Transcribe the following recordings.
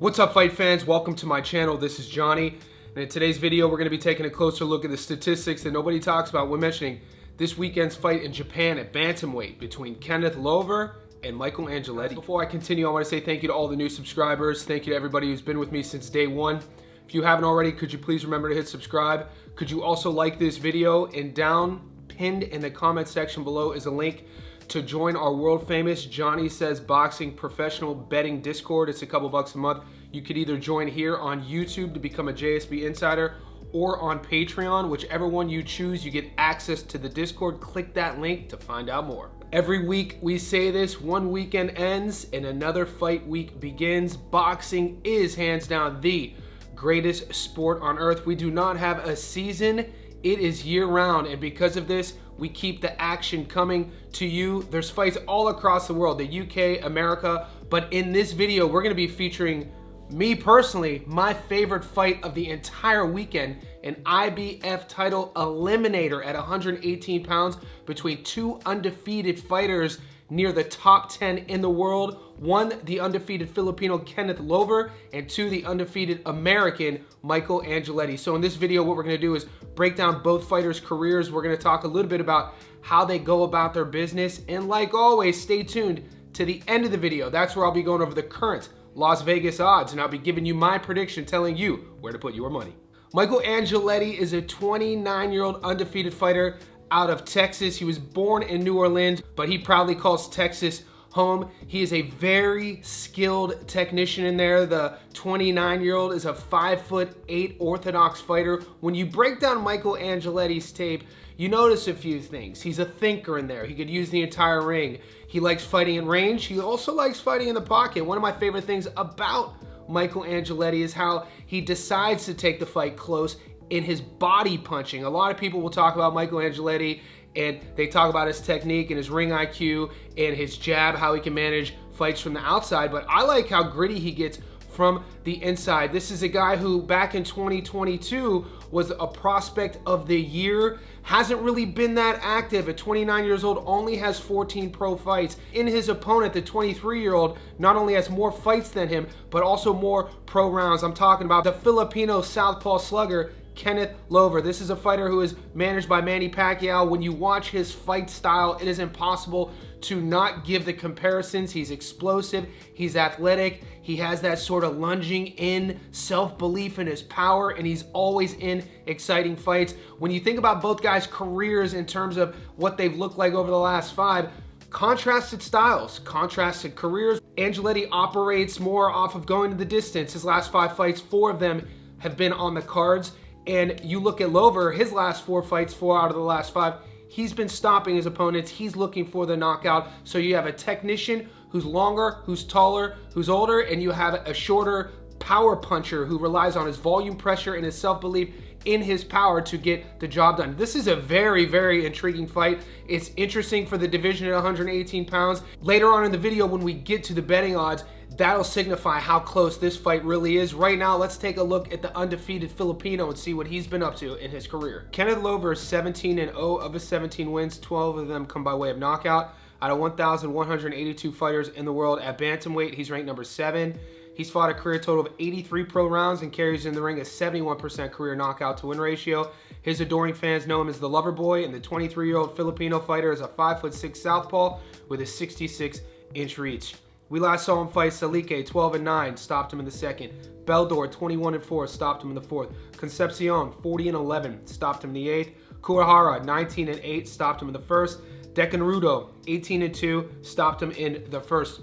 What's up, fight fans? Welcome to my channel. This is Johnny, and in today's video we're going to be taking a closer look at the statistics that nobody talks about when mentioning this weekend's fight in Japan at bantamweight between Kenneth Llover and Michael Angeletti. Before I continue, I want to say thank you to all the new subscribers. Thank you to everybody who's been with me since day one. If you haven't already, could you please remember to hit subscribe? Could you also like this video? And down pinned in the comment section below is a link to join our world famous Johnny Says Boxing professional betting Discord. It's a couple bucks a month. You could either join here on YouTube to become a JSB insider or on Patreon. Whichever one you choose, you get access to the Discord. Click that link to find out more. Every week we say this, one weekend ends and another fight week begins. Boxing is hands down the greatest sport on earth. We do not have a season. It is year round, and because of this, we keep the action coming to you. There's fights all across the world, the UK, America, but in this video, we're gonna be featuring me personally, my favorite fight of the entire weekend, an IBF title eliminator at 118 pounds between two undefeated fighters near the top 10 in the world. One, the undefeated Filipino Kenneth Llover, and two, the undefeated American Michael Angeletti. So in this video, what we're gonna do is break down both fighters' careers. We're gonna talk a little bit about how they go about their business. And like always, stay tuned to the end of the video. That's where I'll be going over the current Las Vegas odds, and I'll be giving you my prediction, telling you where to put your money. Michael Angeletti is a 29-year-old undefeated fighter out of Texas. He was born in New Orleans, but he proudly calls Texas home. He is a very skilled technician in there. The 29-year-old is a 5'8" orthodox fighter. When you break down Michael Angeletti's tape, you notice a few things. He's a thinker in there. He could use the entire ring. He likes fighting in range. He also likes fighting in the pocket. One of my favorite things about Michael Angeletti is how he decides to take the fight close in his body punching. A lot of people will talk about Michael Angeletti and they talk about his technique and his ring IQ and his jab, how he can manage fights from the outside, but I like how gritty he gets from the inside. This is a guy who back in 2022 was a prospect of the year, hasn't really been that active. At 29 years old, only has 14 pro fights. In his opponent, the 23-year-old, not only has more fights than him, but also more pro rounds. I'm talking about the Filipino southpaw slugger, Kenneth Llover. This is a fighter who is managed by Manny Pacquiao. When you watch his fight style, it is impossible to not give the comparisons. He's explosive, he's athletic, he has that sort of lunging in, self-belief in his power, and he's always in exciting fights. When you think about both guys' careers in terms of what they've looked like over the last five, contrasted styles, contrasted careers. Angeletti operates more off of going to the distance. His last five fights, 4 of them have been on the cards. And you look at Llover, his last 4 fights, 4 out of the last 5, he's been stopping his opponents. He's looking for the knockout. So you have a technician who's longer, who's taller, who's older, and you have a shorter power puncher who relies on his volume pressure and his self-belief in his power to get the job done. This is a very, very intriguing fight. It's interesting for the division at 118 pounds. Later on in the video, when we get to the betting odds, that'll signify how close this fight really is. Right now, let's take a look at the undefeated Filipino and see what he's been up to in his career. Kenneth Llover is 17-0 of his 17 wins. 12 of them come by way of knockout. Out of 1,182 fighters in the world at bantamweight, he's ranked number 7. He's fought a career total of 83 pro rounds and carries in the ring a 71% career knockout to win ratio. His adoring fans know him as the Lover Boy, and the 23-year-old Filipino fighter is a 5'6" southpaw with a 66-inch reach. We last saw him fight Salike, 12-9, stopped him in the second. Beldor, 21-4, stopped him in the fourth. Concepcion, 40-11, stopped him in the 8th. Kurahara, 19-8, stopped him in the first. Decanrudo, 18-2, stopped him in the first.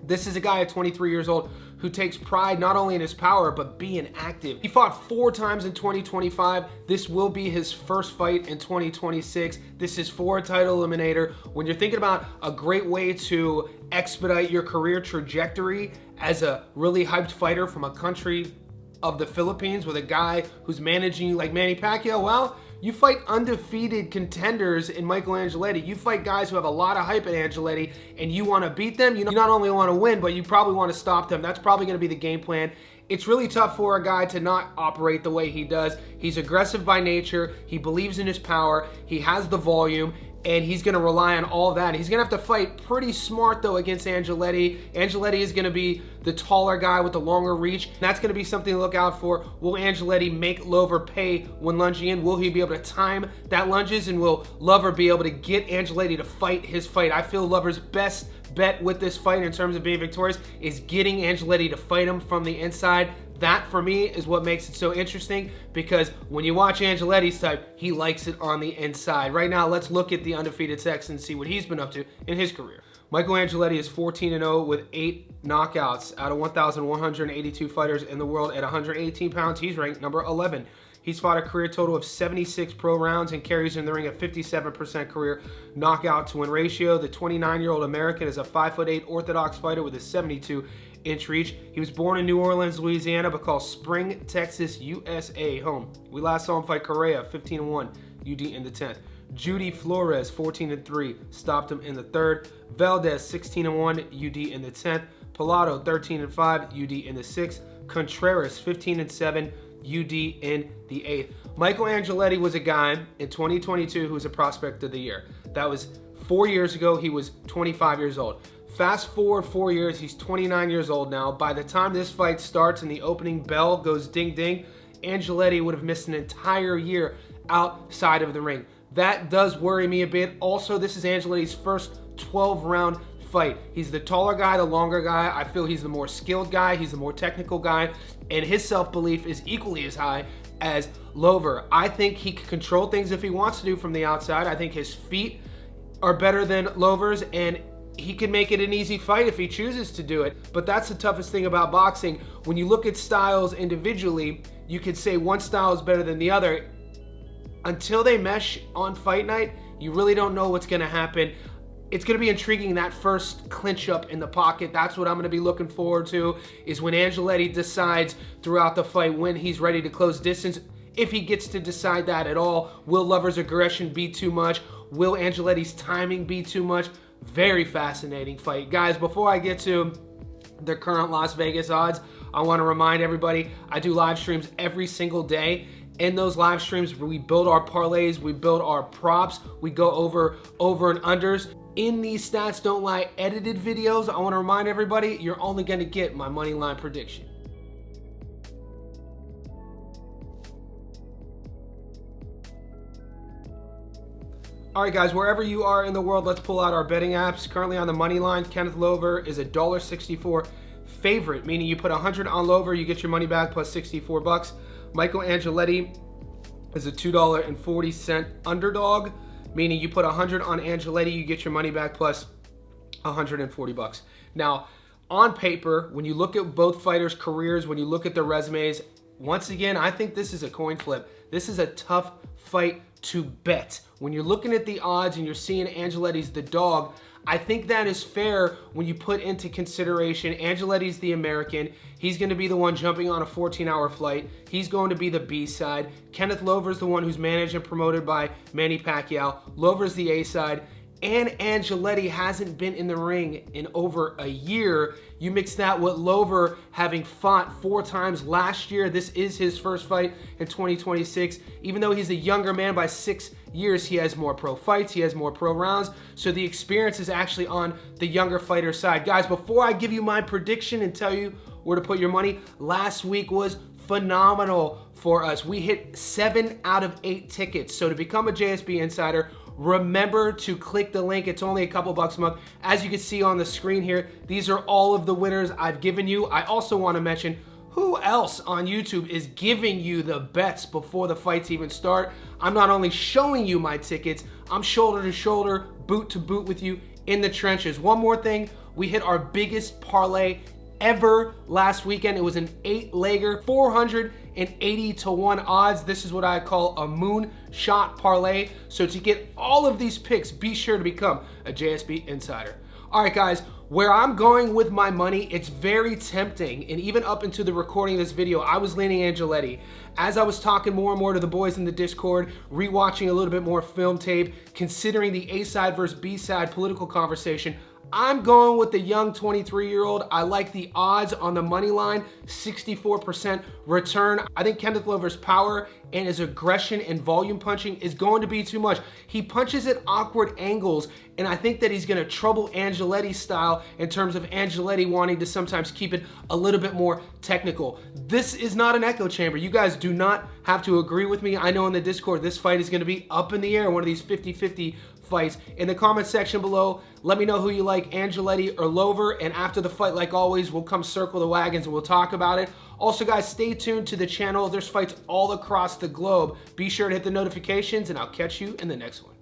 This is a guy at 23 years old who takes pride not only in his power, but being active. He fought 4 times in 2025. This will be his first fight in 2026. This is for a title eliminator. When you're thinking about a great way to expedite your career trajectory as a really hyped fighter from a country of the Philippines with a guy who's managing you like Manny Pacquiao, well, you fight undefeated contenders in Michael Angeletti. You fight guys who have a lot of hype at Angeletti, and you want to beat them. You not only want to win, but you probably want to stop them. That's probably going to be the game plan. It's really tough for a guy to not operate the way he does. He's aggressive by nature. He believes in his power. He has the volume. and he's going to rely on all that. He's going to have to fight pretty smart, though, against Angeletti. Angeletti is going to be the taller guy with the longer reach. That's going to be something to look out for. Will Angeletti make Llover pay when lunging in? Will he be able to time that lunges, and will Llover be able to get Angeletti to fight his fight? I feel Llover's best bet with this fight in terms of being victorious is getting Angeletti to fight him from the inside. That, for me, is what makes it so interesting, because when you watch Angeletti's type, he likes it on the inside. Right now, let's look at the undefeated Texan and see what he's been up to in his career. Michael Angeletti is 14-0 with 8 knockouts out of 1,182 fighters in the world. At 118 pounds, he's ranked number 11. He's fought a career total of 76 pro rounds and carries in the ring a 57% career knockout to win ratio. The 29-year-old American is a 5'8" orthodox fighter with a 72-inch reach. He was born in New Orleans, Louisiana, but calls Spring, Texas, USA home. We last saw him fight Correa, 15-1, UD in the 10th. Judy Flores, 14-3, stopped him in the 3rd. Valdez, 16-1, UD in the 10th. Pilato, 13-5, UD in the 6th. Contreras, 15-7, UD in the 8th. Michael Angeletti was a guy in 2022 who was a prospect of the year. That was 4 years ago. He was 25 years old. Fast forward 4 years, he's 29 years old now. By the time this fight starts and the opening bell goes ding ding, Angeletti would have missed an entire year outside of the ring. That does worry me a bit. Also, this is Angeletti's first 12-round fight. He's the taller guy, the longer guy. I feel he's the more skilled guy. He's the more technical guy. And his self-belief is equally as high as Llover. I think he can control things if he wants to do from the outside. I think his feet are better than Llover's, and he can make it an easy fight if he chooses to do it. But that's the toughest thing about boxing. When you look at styles individually, you could say one style is better than the other. Until they mesh on fight night, you really don't know what's going to happen. It's going to be intriguing, that first clinch up in the pocket. That's what I'm going to be looking forward to, is when Angeletti decides throughout the fight when he's ready to close distance. If he gets to decide that at all, will Llover's aggression be too much? Will Angeletti's timing be too much? Very fascinating fight. Guys, before I get to the current Las Vegas odds, I want to remind everybody, I do live streams every single day. In those live streams, we build our parlays, we build our props, we go over and unders. In these Stats Don't Lie edited videos, I want to remind everybody, you're only going to get my money line prediction. All right, guys, wherever you are in the world, let's pull out our betting apps. Currently on the money line, Kenneth Llover is a $1.64 favorite, meaning you put 100 on Llover, you get your money back plus 64 bucks. Michael Angeletti is a $2.40 underdog, meaning you put 100 on Angeletti, you get your money back plus 140 bucks. Now, on paper, when you look at both fighters' careers, when you look at their resumes, once again, I think this is a coin flip. This is a tough fight to bet. When you're looking at the odds and you're seeing Angeletti's the dog, I think that is fair when you put into consideration Angeletti's the American. He's going to be the one jumping on a 14-hour flight. He's going to be the B side. Kenneth Llover's the one who's managed and promoted by Manny Pacquiao. Llover's the A side. And Angeletti hasn't been in the ring in over a year. You mix that with Llover having fought 4 times last year. This is his first fight in 2026. Even though he's a younger man by 6 years, he has more pro fights, he has more pro rounds. So the experience is actually on the younger fighter side. Guys, before I give you my prediction and tell you where to put your money, last week was phenomenal for us. We hit 7 out of 8 tickets. So to become a JSB Insider, remember to click the link. It's only a couple bucks a month. As you can see on the screen here, these are all of the winners I've given you. I also want to mention who else on YouTube is giving you the bets before the fights even start. I'm not only showing you my tickets, I'm shoulder to shoulder, boot to boot with you in the trenches. One more thing, we hit our biggest parlay ever last weekend. It was an 8-legger, 480 to 1 odds. This is what I call a moonshot parlay. So to get all of these picks, be sure to become a JSB Insider. All right, guys, where I'm going with my money, it's very tempting. And even up into the recording of this video, I was leaning Angeletti. As I was talking more and more to the boys in the Discord, rewatching a little bit more film tape, considering the A side versus B side political conversation, I'm going with the young 23-year-old. I like the odds on the money line, 64% return. I think Kenneth Llover's power and his aggression and volume punching is going to be too much. He punches at awkward angles, and I think that he's gonna trouble Angeletti's style in terms of Angeletti wanting to sometimes keep it a little bit more technical. This is not an echo chamber. You guys do not have to agree with me. I know in the Discord this fight is gonna be up in the air, one of these 50-50 fights. In the comment section below, let me know who you like, Angeletti or Llover, and after the fight, like always, we'll come circle the wagons and we'll talk about it. Also guys, stay tuned to the channel. There's fights all across the globe. Be sure to hit the notifications, and I'll catch you in the next one.